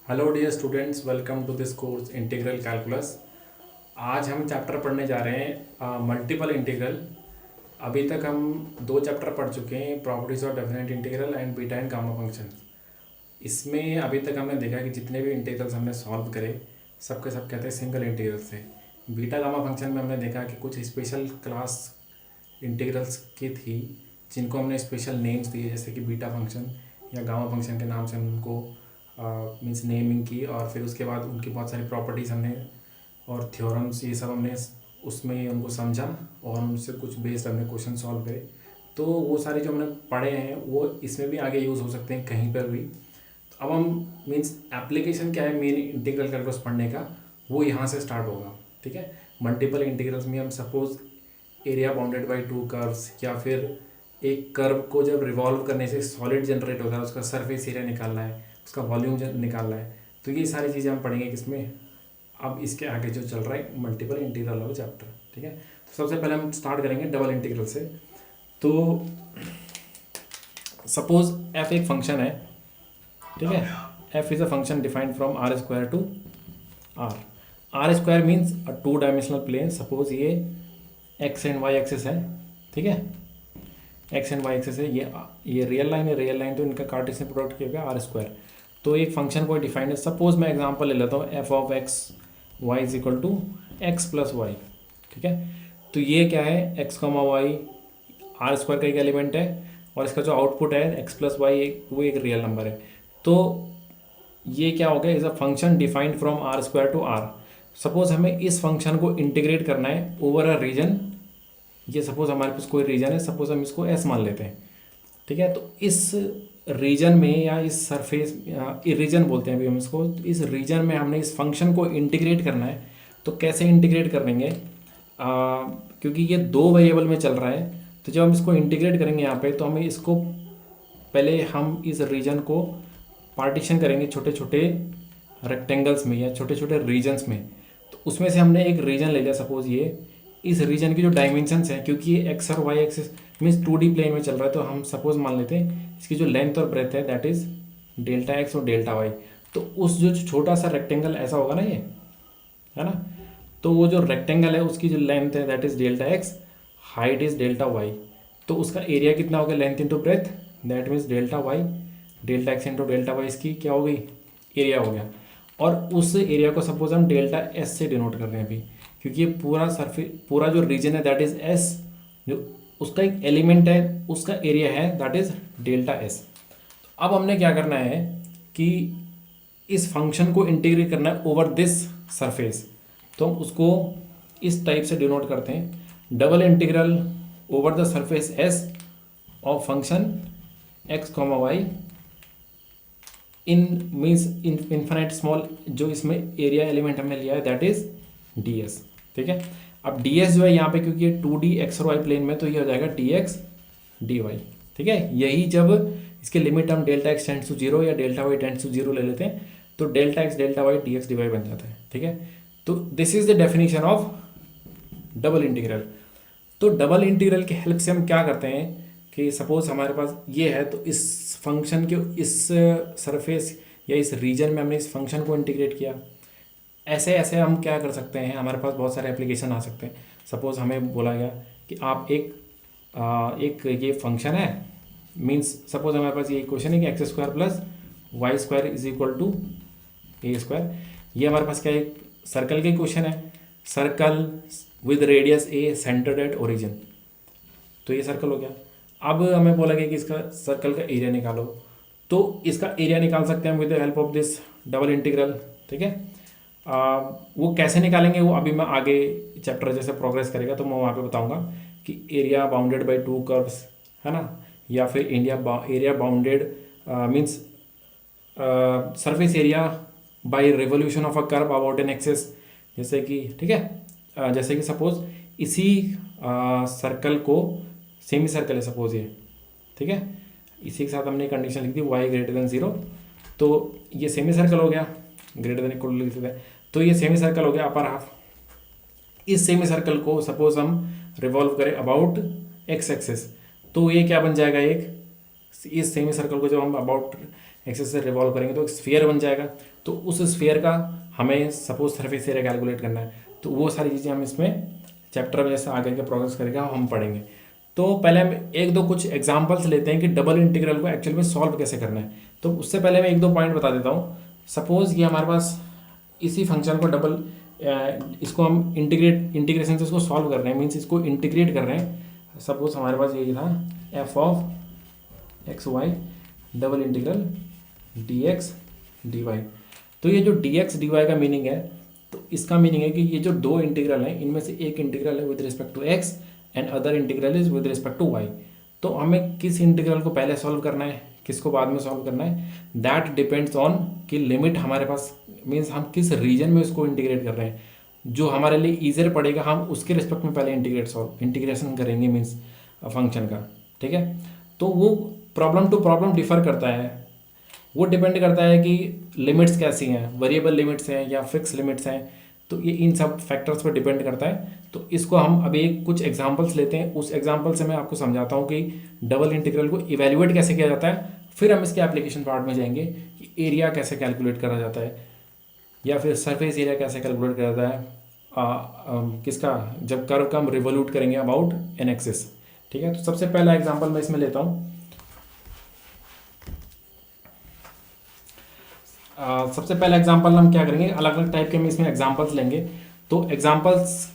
Hello dear students, welcome to this course integral calculus. आज हम chapter पढ़ने जा रहे हैं मल्टीपल इंटीग्रल। अभी तक हम दो चैप्टर पढ़ चुके हैं, properties of definite integral and beta and gamma function. इसमें अभी तक हमने देखा कि जितने भी इंटीग्रल्स हमने सॉल्व करे सबके सब कहते हैं सिंगल इंटीग्रल से। बीटा गामा फंक्शन में हमने देखा कि कुछ स्पेशल क्लास इंटीग्रल्स की थी जिनको हमने स्पेशल नेम्स दिए, जैसे कि बीटा फंक्शन या गामा फंक्शन के नाम से हम उनको मीन्स नेमिंग की, और फिर उसके बाद उनकी बहुत सारी प्रॉपर्टीज़ हमने और थ्योरम्स ये सब हमने उसमें उनको समझा और उनसे कुछ बेस्ड हमने क्वेश्चन सॉल्व करे। तो वो सारे जो हमने पढ़े हैं वो इसमें भी आगे यूज़ हो सकते हैं कहीं पर भी। तो अब हम मीन्स एप्लीकेशन क्या है मेन इंटीग्रल कैलकुलस पढ़ने का, वो यहाँ से स्टार्ट होगा। ठीक है, मल्टीपल इंटीग्रल्स में हम suppose area bounded by two curves, या फिर एक कर्व को जब रिवॉल्व करने से सॉलिड जनरेट होता है, उसका सरफेस एरिया निकालना है, उसका वॉल्यूम निकालना है। तो ये सारी चीज़ें हम पढ़ेंगे किसमें, अब इसके आगे जो चल रहा है मल्टीपल इंटीग्रल वाला चैप्टर। ठीक है, तो सबसे पहले हम स्टार्ट करेंगे डबल इंटीग्रल से। तो सपोज एफ एक फंक्शन है, ठीक है, f is a function defined from R square to R. R square means a two dimensional plane. Suppose ये एक्स एंड वाई एक्सिस है, ठीक है, एक्स एंड वाई एक्सिस है, ये रियल लाइन है, रियल लाइन तो इनका कार्टेशियन प्रोडक्ट किया गया आर स्क्वायर। तो एक फंक्शन को डिफाइंड है, सपोज मैं एग्जांपल ले लेता हूँ f of x y is equal to x plus y. ठीक है, तो ये क्या है, x comma y R square का एक एलिमेंट है, और इसका जो आउटपुट है एक्स प्लस वाई वो एक रियल नंबर है। तो ये क्या हो गया, is a function defined from R square to R. Suppose हमें इस फंक्शन को इंटीग्रेट करना है ओवर अ रीजन। ये सपोज हमारे पास कोई रीजन है, सपोज हम इसको एस मान लेते हैं। ठीक है, तो इस रीजन में या इस सरफेस, रीजन बोलते हैं अभी हम इसको, तो इस रीजन में हमने इस फंक्शन को इंटीग्रेट करना है। तो कैसे इंटीग्रेट करेंगे, क्योंकि ये दो वेरिएबल में चल रहा है, तो जब हम इसको इंटीग्रेट करेंगे यहाँ पे, तो हमें इसको पहले हम इस रीजन को पार्टीशन करेंगे छोटे छोटे रेक्टेंगल्स में या छोटे छोटे रीजन्स में। तो उसमें से हमने एक रीजन ले लिया, सपोज ये, इस रीजन की जो डायमेंशंस हैं, क्योंकि ये एक्स और Y axis means 2D plane में चल रहा है, तो हम सपोज मान लेते हैं इसकी जो लेंथ और ब्रेथ है दैट इज डेल्टा एक्स और डेल्टा वाई। तो उस जो छोटा सा रेक्टेंगल ऐसा होगा ना, ये है ना, तो वो जो रेक्टेंगल है उसकी जो लेंथ है that is delta x, height is delta y. तो उसका एरिया कितना हो गया, length into breadth, that means delta y, delta x into delta y इसकी क्या हो गई, एरिया हो गया। और उस एरिया को सपोज हम डेल्टा एस से डिनोट कर रहे हैं अभी, क्योंकि ये पूरा सरफेस, पूरा जो रीजन है दैट इज एस, जो उसका एक एलिमेंट है उसका एरिया है दैट इज डेल्टा एस। अब हमने क्या करना है कि इस फंक्शन को इंटीग्रेट करना है ओवर दिस सरफेस। तो हम उसको इस टाइप से डिनोट करते हैं, double integral over the surface S of function x comma y in means infinite small, जो इसमें एरिया एलिमेंट हमने लिया है दैट इज डी एस। ठीक है, अब डी एस जो है यहाँ पे, क्योंकि ये 2D एक्स और वाई प्लेन में, तो ये हो जाएगा डी एक्स डी वाई। ठीक है, यही जब इसके लिमिट हम delta x tends to zero या delta y tends to zero ले लेते हैं, तो delta x delta y d x d y बन जाता है। ठीक है, तो this is the definition of double integral. तो डबल इंटीग्रल की हेल्प से हम क्या करते हैं कि सपोज हमारे पास ये है, तो इस फंक्शन के इस सरफेस या इस रीजन में हमने इस फंक्शन को इंटीग्रेट किया। ऐसे ऐसे हम क्या कर सकते हैं, हमारे पास बहुत सारे एप्लीकेशन आ सकते हैं। सपोज हमें बोला गया कि आप एक ये फंक्शन है, मीन्स सपोज हमारे पास ये क्वेश्चन है कि x square plus y square is equal to a square. ये हमारे पास क्या है, एक सर्कल के क्वेश्चन है, circle with radius A centred at origin. तो ये सर्कल हो गया। अब हमें बोला गया कि इसका सर्कल का एरिया निकालो, तो इसका एरिया निकाल सकते हैं with the help of this double integral. ठीक है, वो कैसे निकालेंगे वो अभी मैं आगे चैप्टर जैसे प्रोग्रेस करेगा तो मैं वहाँ पे बताऊंगा कि area bounded by two curves है ना, या फिर area bounded means surface area bye revolution of a curve about an axis, जैसे कि ठीक है, जैसे कि सपोज इसी सर्कल को, सेमी सर्कल है सपोज ये, ठीक है, इसी के साथ हमने कंडीशन लिख दी y ग्रेटर देन 0, तो ये सेमी सर्कल हो गया, ग्रेटर देन इक्वल लिख देते हैं, तो ये सेमी सर्कल हो गया अपर हाफ। इस सेमी सर्कल को सपोज हम रिवॉल्व करें अबाउट एक्स एक्सिस, तो ये क्या बन जाएगा, एक इस सेमी सर्कल को जब हम अबाउट एक्सिस से रिवॉल्व करेंगे तो एक स्फीयर बन जाएगा। तो उस स्फीयर का हमें सपोज सरफेस एरिया कैलकुलेट करना है, तो वो सारी चीज़ें हम इसमें चैप्टर में जैसे आगे के प्रोग्रेस करेगा हम पढ़ेंगे। तो पहले हम एक दो कुछ एग्जांपल्स लेते हैं कि डबल इंटीग्रल को एक्चुअल में सॉल्व कैसे करना है। तो उससे पहले मैं एक दो पॉइंट बता देता हूँ। सपोज ये हमारे पास इसी फंक्शन को डबल इसको हम इंटीग्रेशन से इसको सॉल्व कर रहे हैं, मीन्स इसको इंटीग्रेट कर रहे हैं। सपोज हमारे पास ये था f of x y double integral d x d y. तो ये जो डी एक्स डी वाई का मीनिंग है, तो इसका मीनिंग है कि ये जो दो इंटीग्रल हैं इनमें से एक इंटीग्रल है with respect to x and other integral is with respect to y. तो हमें किस इंटीग्रल को पहले सॉल्व करना है, किसको बाद में सॉल्व करना है, दैट डिपेंड्स ऑन कि लिमिट हमारे पास मीन्स हम किस रीजन में उसको इंटीग्रेट कर रहे हैं। जो हमारे लिए ईजियर पड़ेगा हम उसके रिस्पेक्ट में पहले इंटीग्रेशन करेंगे मीन्स फंक्शन का, ठीक है। तो वो प्रॉब्लम टू प्रॉब्लम डिफर करता है, वो डिपेंड करता है कि लिमिट्स कैसी हैं, वेरिएबल लिमिट्स हैं या फिक्स लिमिट्स हैं। तो ये इन सब फैक्टर्स पर डिपेंड करता है। तो इसको हम अभी कुछ एग्जांपल्स लेते हैं, उस एग्जांपल से मैं आपको समझाता हूँ कि डबल इंटीग्रल को इवेल्युएट कैसे किया जाता है। फिर हम इसके एप्लीकेशन पार्ट में जाएंगे कि एरिया कैसे कैलकुलेट करा जाता है या फिर सरफेस एरिया कैसे कैलकुलेट करा जाता है किसका, जब कर्व का हम रिवोल्यूट करेंगे अबाउट एन एक्सिस, ठीक है। तो सबसे पहला एग्जाम्पल मैं इसमें लेता हूँ। सबसे पहला एग्जांपल हम क्या करेंगे, अलग अलग टाइप के हम इसमें एग्जांपल्स लेंगे। तो एग्जांपल्स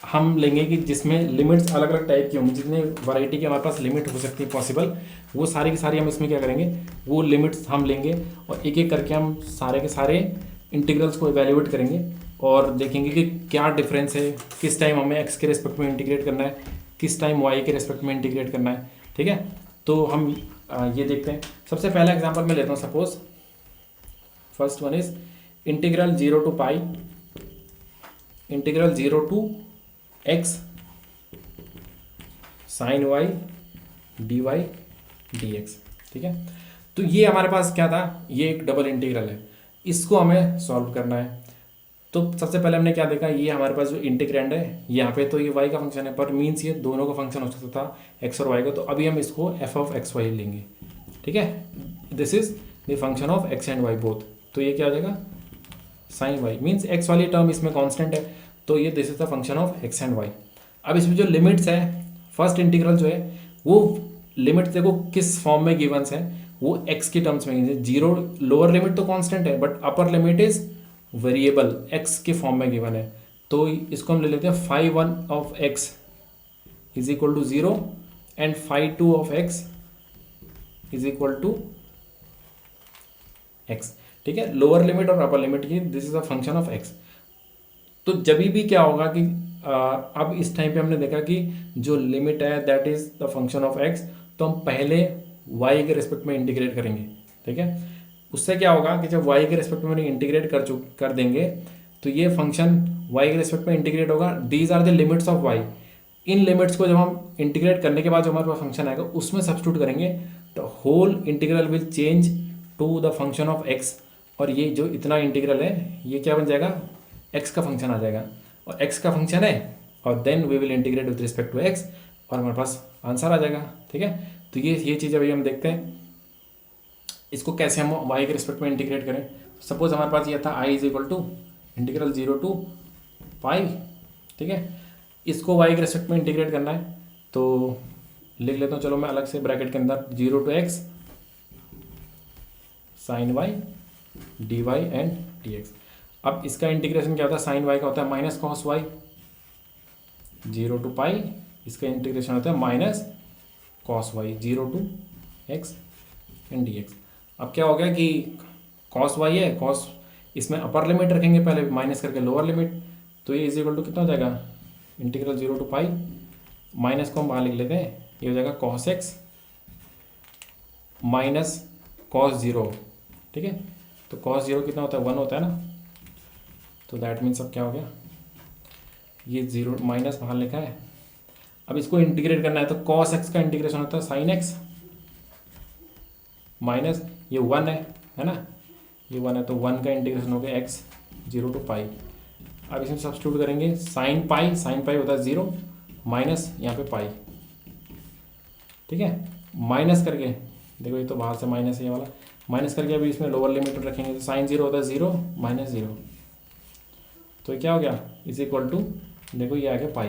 हम लेंगे कि जिसमें लिमिट्स अलग अलग टाइप की होंगी, जितने वैरायटी की हमारे पास लिमिट हो सकती है पॉसिबल, वो सारी की सारी हम इसमें क्या करेंगे, वो लिमिट्स हम लेंगे और एक एक करके हम सारे के सारे इंटीग्रल्स को इवेल्युएट करेंगे और देखेंगे कि क्या डिफरेंस है, किस टाइम हमें एक्स के रिस्पेक्ट में इंटीग्रेट करना है, किस टाइम वाई के रिस्पेक्ट में इंटीग्रेट करना है, ठीक है। तो हम ये देखते हैं। सबसे पहला एग्जाम्पल मैं लेता हूँ। Suppose first one is integral 0 to pi integral 0 to x sine y d y d x, ठीक है। तो ये हमारे पास क्या था, ये एक डबल इंटीग्रल है, इसको हमें सॉल्व करना है। तो सबसे पहले हमने क्या देखा, ये हमारे पास जो इंटीग्रैंड है यहाँ पे तो ये y का फंक्शन है, पर मीन्स ये दोनों का फंक्शन हो सकता था x और y का। तो अभी हम इसको f ऑफ एक्स वाई लेंगे, ठीक है। This is the function of x and y both. तो ये क्या हो जाएगा, साइन वाई मीन्स एक्स वाली टर्म इसमें कांस्टेंट है, तो ये this is the function of x and y. अब इसमें जो लिमिट्स है, फर्स्ट इंटीग्रल जो है वो लिमिट्स देखो किस फॉर्म में गिवंस है, वो एक्स की टर्म्स में। जीरो लोअर लिमिट तो कांस्टेंट है but upper limit is variable x के फॉर्म में गिवन है। तो इसको हम ले लेते हैं phi one of x is equal to 0 and phi two of x is equal to x, ठीक है। लोअर लिमिट और अपर लिमिट की this is a function of x. तो जब भी क्या होगा कि अब इस टाइम पे हमने देखा कि जो लिमिट है that is the function of x, तो हम पहले वाई के रिस्पेक्ट में इंटीग्रेट करेंगे, ठीक है। उससे क्या होगा कि जब वाई के रिस्पेक्ट में इंटीग्रेट कर देंगे तो ये फंक्शन वाई के रिस्पेक्ट में इंटीग्रेट होगा। These are the limits of y. इन लिमिट्स को जब हम इंटीग्रेट करने के बाद जो हमारे पास फंक्शन आएगा उसमें सब्स्टिट्यूट करेंगे तो whole integral will change to the function of x. और ये जो इतना इंटीग्रल है ये क्या बन जाएगा, x का फंक्शन आ जाएगा और x का फंक्शन है और then we will integrate with respect to x और हमारे पास आंसर आ जाएगा, ठीक है। तो ये चीज़ अभी हम देखते हैं इसको कैसे हम y के रिस्पेक्ट में इंटीग्रेट करें। सपोज हमारे पास ये था i is equal to integral 0 to pi, ठीक है। इसको y के रिस्पेक्ट में इंटीग्रेट करना है तो लिख लेता हूँ, चलो मैं अलग से ब्रैकेट के अंदर 0 to x sine y d y and d x. अब इसका इंटीग्रेशन क्या होता है, साइन वाई का होता है माइनस कॉस वाई 0 to पाई, इसका इंटीग्रेशन होता है minus cos y 0 to x and d x. अब क्या हो गया कि कॉस वाई है, कॉस इसमें अपर लिमिट रखेंगे पहले माइनस करके लोअर लिमिट, तो ये इज इक्वल टू कितना हो जाएगा, इंटीग्रल 0 to पाई माइनस को हम बाहर लिख लेते हैं, ये हो जाएगा कॉस एक्स माइनस कॉस 0, ठीक है। तो कॉस 0 कितना होता है, 1 होता है ना। तो दैट मीन्स अब क्या हो गया, ये 0 माइनस बाहर लिखा है। अब इसको इंटीग्रेट करना है तो कॉस एक्स का इंटीग्रेशन होता है साइन एक्स माइनस ये 1 है ना, ये 1 है तो 1 का इंटीग्रेशन हो गया एक्स 0 to पाई। अब इसमें सब्स्टिट्यूट करेंगे साइन पाई होता है 0 माइनस यहाँ पे पाई, ठीक है। माइनस करके देखो ये तो बाहर से माइनस ये वाला, माइनस करके अभी इसमें लोअर लिमिट रखेंगे तो साइन जीरो होता है जीरो माइनस जीरो, तो ये क्या हो गया इज इक्वल टू, देखो ये आ गया पाई।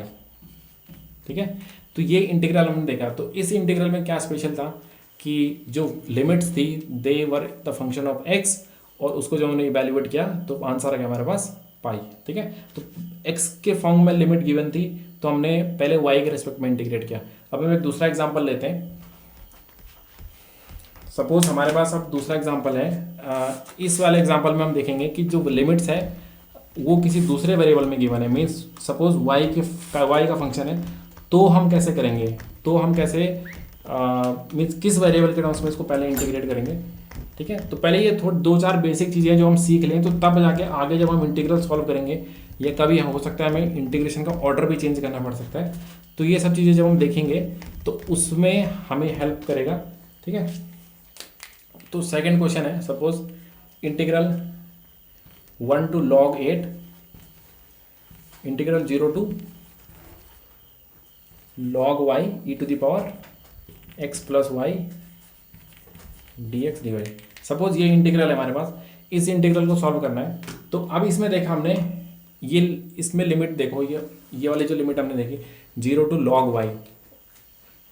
ठीक है, तो ये इंटीग्रल हमने देखा। तो इस इंटीग्रल में क्या स्पेशल था कि जो लिमिट्स थी they were the function of x, और उसको जब हमने इवेल्युएट किया तो आंसर आ गया हमारे पास पाई। ठीक है, तो एक्स के फॉर्म में लिमिट गिवन थी तो हमने पहले वाई के रिस्पेक्ट में इंटीग्रेट किया। अब हम एक दूसरा एग्जाम्पल लेते हैं। सपोज हमारे पास अब दूसरा एग्जाम्पल है, इस वाले एग्जाम्पल में हम देखेंगे कि जो लिमिट्स है वो किसी दूसरे वेरिएबल में गिवन है, मीन्स सपोज वाई का फंक्शन है, तो हम कैसे करेंगे, तो हम कैसे मीन्स किस वेरिएबल के टर्म्स में इसको पहले इंटीग्रेट करेंगे। ठीक है, तो पहले ये थोड़ी दो चार बेसिक चीज़ें जो हम सीख लें, तो तब जाके आगे जब हम इंटीग्रल सॉल्व करेंगे या कभी हो सकता है हमें इंटीग्रेशन का ऑर्डर भी चेंज करना पड़ सकता है, तो ये सब चीज़ें जब हम देखेंगे तो उसमें हमें हेल्प करेगा। ठीक है, तो सेकंड क्वेश्चन है, suppose integral 1 to log 8, integral 0 to log y e to the power x plus y dx dy। Suppose ये इंटीग्रल है हमारे पास, इस इंटीग्रल को सॉल्व करना है। तो अब इसमें देखा हमने ये, इसमें लिमिट देखो, ये वाली जो लिमिट हमने देखी 0 to log y,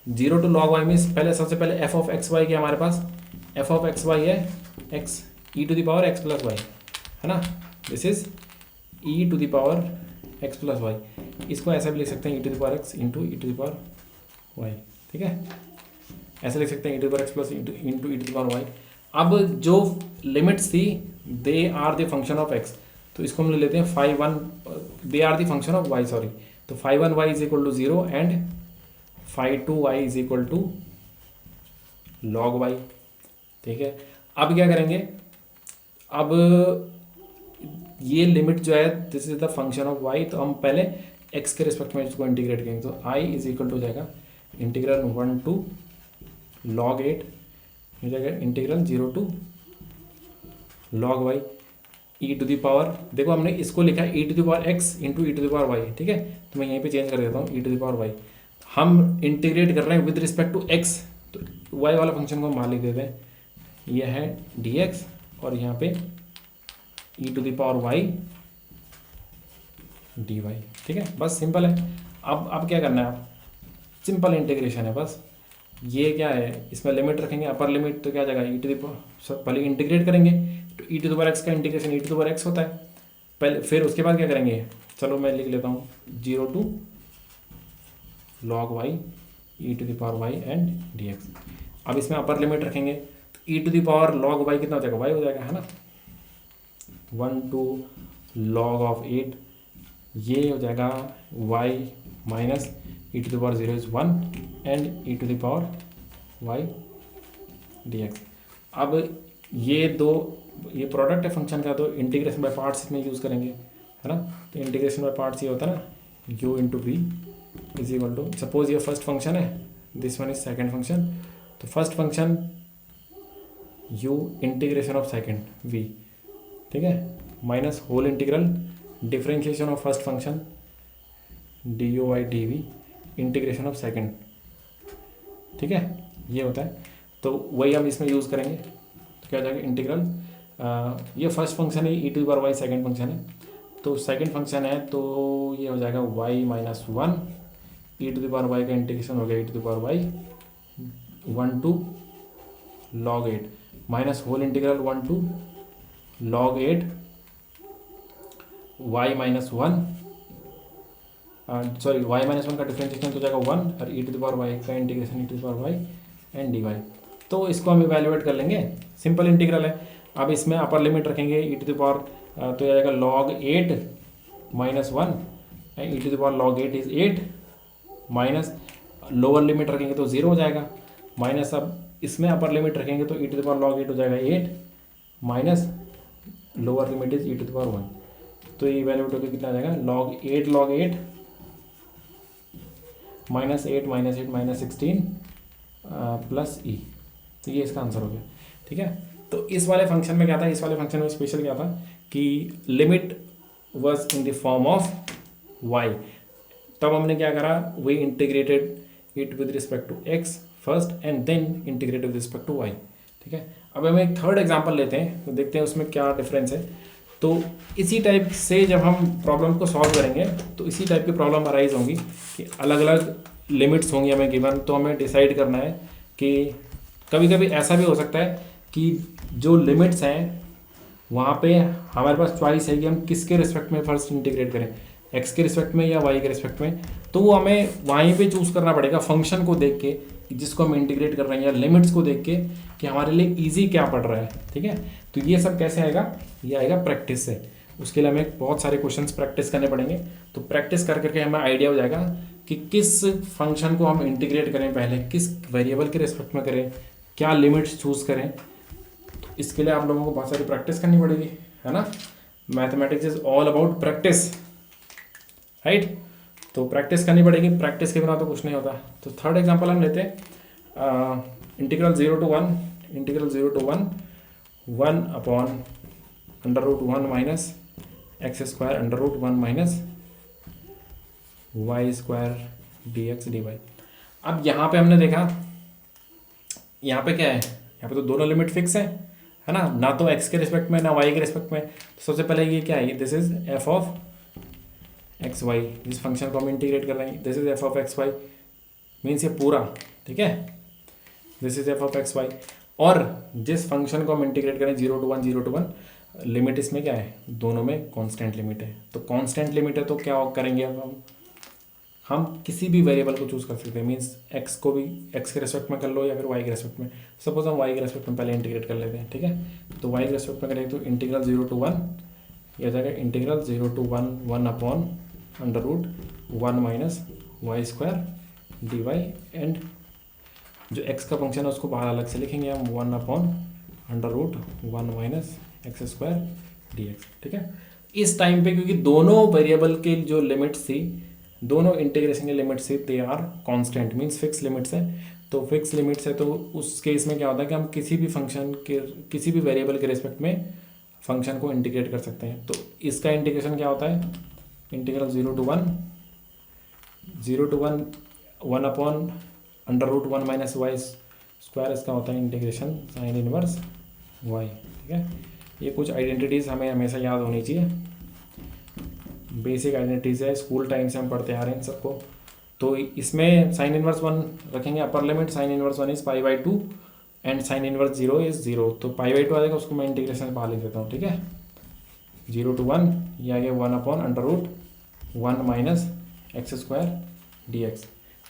0 to log y means पहले सबसे पहले f of x y क्या हमारे पास, f of x y है x e to the power x plus y, है ना, this is e to the power x plus y। इसको ऐसा भी लिख सकते हैं e to the power x into e to the power y। ठीक है, ऐसे लिख सकते हैं e to the power x plus into e to the power y। अब जो लिमिट्स थी they are the function of x, तो इसको हम ले लेते हैं phi one, they are the function of y, sorry, तो phi one y is equal to zero and phi two y is equal to log y. ठीक है, अब क्या करेंगे, अब ये लिमिट जो है this is the function of y, तो हम पहले x के रिस्पेक्ट में इसको इंटीग्रेट करेंगे, तो i इज इक्वल टू जाएगा इंटीग्रल 1 to log 8 हो जाएगा integral 0 to log y e to the power, देखो हमने इसको लिखा है e to the power x into e to the power y। ठीक है, तो मैं यहीं पे चेंज कर देता हूँ e to the power y। हम इंटीग्रेट कर रहे हैं विद रिस्पेक्ट टू x, तो y वाला फंक्शन को हम मान लिख देते हैं, यह है dx और यहाँ पे e to the power y dy। ठीक है, बस सिंपल है। अब क्या करना है, आप सिंपल इंटीग्रेशन है बस। ये क्या है, इसमें लिमिट रखेंगे अपर लिमिट, तो क्या आ जाएगा e टू द पावर, पहले इंटीग्रेट करेंगे तो e to the power x का integration e to the power x होता है पहले, फिर उसके बाद क्या करेंगे, चलो मैं लिख लेता हूँ 0 to log y e to the power y and dx। अब इसमें अपर लिमिट रखेंगे तो e to the power log y कितना हो जाएगा, y हो जाएगा, है ना, 1 to log of 8, ये हो जाएगा y minus e to the power 0 is 1 and e to the power y dx। अब ये दो, ये प्रोडक्ट है फंक्शन का, तो इंटीग्रेशन बाय पार्ट्स इसमें यूज़ करेंगे, है ना, तो इंटीग्रेशन बाय पार्ट्स ये होता है ना u into v is equal to, suppose ये फर्स्ट फंक्शन है, this one is second function, तो first function u integration of second v, ठीक है, minus whole integral differentiation of first function d u by d v integration of second. ठीक है, ये होता है, तो वही हम इसमें यूज़ करेंगे, तो क्या हो जाएगा इंटीग्रल, ये फर्स्ट फंक्शन है e to the power y, second function है, तो सेकंड फंक्शन है तो ये हो जाएगा y minus 1 e to the power y का इंटीग्रेशन हो गया e to the power y 1 to log 8 minus whole integral 1 to log 8 y minus 1, sorry y minus 1 का डिफरेंशिएशन तो जाएगा 1 और e to the power y का integration e to the power y and d y. तो इसको हम evaluate कर लेंगे, सिंपल इंटीग्रल है। अब इसमें अपर लिमिट रखेंगे e टू द पावर, तो जाएगा log 8 minus 1 and e to the power log 8 is 8 minus lower limit रखेंगे तो 0 हो जाएगा, माइनस अब इसमें अपर लिमिट रखेंगे तो e to the power log 8 हो जाएगा 8 minus lower limit is e to the power 1, तो ये इवेल्युएट होकर कितना आ जाएगा log 8 माइनस 8 माइनस 16 प्लस ई, तो ये इसका आंसर हो गया। ठीक है, तो इस वाले फंक्शन में क्या था, इस वाले फंक्शन में स्पेशल क्या था कि limit was in the form of y, तब हमने क्या करा, we integrated it with respect to x first and then integrated with respect to y। ठीक है, अब हम एक थर्ड एग्जांपल लेते हैं तो देखते हैं उसमें क्या डिफरेंस है। तो इसी टाइप से जब हम प्रॉब्लम को सॉल्व करेंगे तो इसी टाइप की प्रॉब्लम अराइज होंगी कि अलग अलग लिमिट्स होंगी हमें गिवन, तो हमें डिसाइड करना है कि कभी कभी ऐसा भी हो सकता है कि जो लिमिट्स हैं वहाँ पे हमारे पास चॉइस है कि हम किसके रिस्पेक्ट में फर्स्ट इंटीग्रेट करें, एक्स के रिस्पेक्ट में या वाई के रिस्पेक्ट में। तो वो हमें वहीं पे चूज़ करना पड़ेगा फंक्शन को देख के जिसको हम इंटीग्रेट कर रहे हैं, या लिमिट्स को देख के कि हमारे लिए इजी क्या पड़ रहा है। ठीक है, तो ये सब कैसे आएगा, ये आएगा प्रैक्टिस से। उसके लिए हमें बहुत सारे क्वेश्चंस प्रैक्टिस करने पड़ेंगे। तो प्रैक्टिस कर करके हमें आइडिया हो जाएगा कि किस फंक्शन को हम इंटीग्रेट करें, पहले किस वेरिएबल के रिस्पेक्ट में करें, क्या लिमिट्स चूज़ करें। तो इसके लिए आप लोगों को बहुत सारी प्रैक्टिस करनी पड़ेगी, है ना। Mathematics is all about practice, right. तो प्रैक्टिस करनी पड़ेगी, प्रैक्टिस के बिना तो कुछ नहीं होता। तो थर्ड एग्जांपल हम लेते हैं integral 0 to 1 1 upon under root 1 minus x square under root 1 minus y square d x d y. अब यहाँ पे हमने देखा, यहाँ पे क्या है, यहाँ पे तो दोनों लिमिट फिक्स है ना, ना तो एक्स के रिस्पेक्ट में ना वाई के रिस्पेक्ट में। तो सबसे पहले ये क्या है, this is f of x y, जिस फंक्शन को हम इंटीग्रेट कर रहे हैं this is f of x y, means ये पूरा, ठीक है, this is f of x y. और जिस फंक्शन को हम इंटीग्रेट करें 0 to 1 लिमिट इसमें क्या है, दोनों में कांस्टेंट लिमिट है। तो कांस्टेंट लिमिट है तो क्या करेंगे, अब हम किसी भी वेरिएबल को चूज़ कर सकते हैं, मीन्स एक्स को भी एक्स के रेस्पेक्ट में कर लो या फिर वाई के रेस्पेक्ट में। सपोज हम वाई के रेस्पेक्ट में पहले इंटीग्रेट कर लेते हैं, ठीक है। तो वाई के रेस्पेक्ट में करेंगे तो इंटीग्रल 0 to 1 यह जाएगा integral 0 to 1 upon under root 1 minus y square d y, and जो एक्स का फंक्शन है उसको बाहर अलग से लिखेंगे हम 1 upon under root 1 minus x square d x, ठीक है। इस टाइम पे क्योंकि दोनों वेरिएबल के जो लिमिट्स थी, दोनों इंटीग्रेशन के लिमिट्स थी, they are constant, means fix limits है। तो फिक्स लिमिट्स है तो उस केस में क्या होता है कि हम किसी भी फंक्शन के किसी भी वेरिएबल के रिस्पेक्ट में फंक्शन को इंटीग्रेट कर सकते हैं। तो इसका इंटीग्रेशन क्या होता है, integral 0 to 1 upon under root 1 minus y square, इसका होता है इंटीग्रेशन साइन इनवर्स वाई, ठीक है। ये कुछ आइडेंटिटीज़ हमें हमेशा याद होनी चाहिए, बेसिक आइडेंटिटीज़ है, स्कूल टाइम से हम पढ़ते आ रहे हैं इन सबको। तो इसमें साइन इनवर्स 1 रखेंगे upper limit, sine inverse 1 is π/2 and sine inverse 0 is 0। तो π/2 आ जाएगा, उसको मैं इंटीग्रेशन बाहर लिख देता हूँ, ठीक है। 0 to 1 ये आ गया 1 upon under root 1 minus x square d x.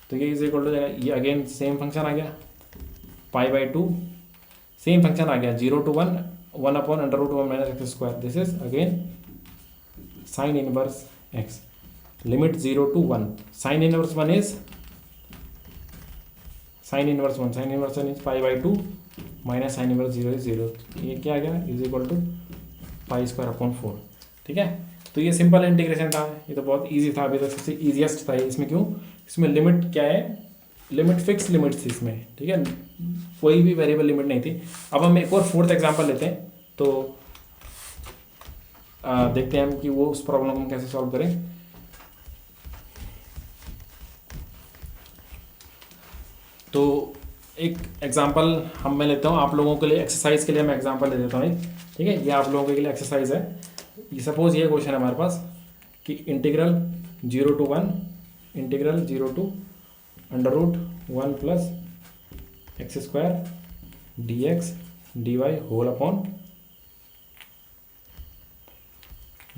तो ये इज इक्वल टू जाएगा, ये अगेन सेम फंक्शन आ गया π/2, सेम फंक्शन आ गया 0 to 1 upon under root 1 minus x square, this is again sine inverse x, limit 0 to 1, sine inverse 1 is sine inverse 1 is π/2 minus sine inverse 0 is 0। ये क्या आ गया, is equal to pi square upon 4, ठीक है। तो ये simple integration था, ये तो बहुत इजी था, अभी तक सबसे ईजिएस्ट था। इसमें क्यों, इसमें लिमिट क्या है, लिमिट फिक्स लिमिट थी इसमें, ठीक है, कोई भी वेरिएबल लिमिट नहीं थी। अब हम एक और फोर्थ एग्जांपल लेते हैं, तो देखते हैं हम कि वो उस प्रॉब्लम को हम कैसे सॉल्व करें। तो एक एग्जांपल मैं लेता हूँ आप लोगों के लिए, एक्सरसाइज के लिए मैं एग्जांपल ले देता हूँ, ठीक है। ये आप लोगों के लिए एक्सरसाइज है। ये सपोज ये क्वेश्चन है हमारे पास कि integral 0 to 1 under root 1 plus x square d x d y whole upon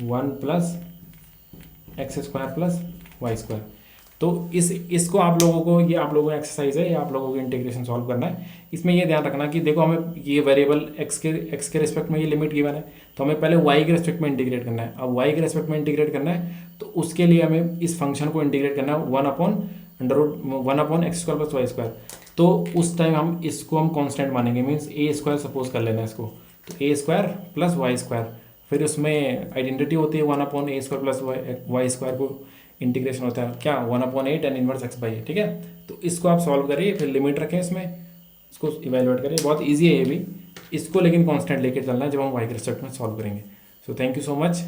1 plus x square plus y square. तो इसको आप लोगों को, ये आप लोगों का एक्सरसाइज है, ये आप लोगों को इंटीग्रेशन सॉल्व करना है। इसमें ये ध्यान रखना कि देखो हमें ये वेरिएबल एक्स के रिस्पेक्ट में ये लिमिट गिवन है, तो हमें पहले वाई के रिस्पेक्ट में इंटीग्रेट करना है। अब वाई के रिस्पेक्ट में इंटीग्रेट करना है तो उसके लिए हमें इस फंक्शन को इंटीग्रेट करना है 1 upon x square plus y square. तो उस टाइम हम इसको हम कॉन्स्टेंट मानेंगे, मीन्स ए स्क्वायर सपोज कर लेना है इसको, तो ए स्क्वायर प्लस वाई स्क्वायर, फिर उसमें आइडेंटिटी होती है 1 अपॉन ए स्क्वायर प्लस वाई स्क्वायर को इंटीग्रेशन होता है क्या 1/8 tan इनवर्स एक्स बाई, ठीक है। तो इसको आप सॉल्व करिए, फिर लिमिट रखें इसमें, इसको इवेलुएट करिए, बहुत इजी है ये भी। इसको लेकिन कांस्टेंट लेके चलना है जब हम वाई के रिस्पेक्ट में सॉल्व करेंगे। So thank you so much.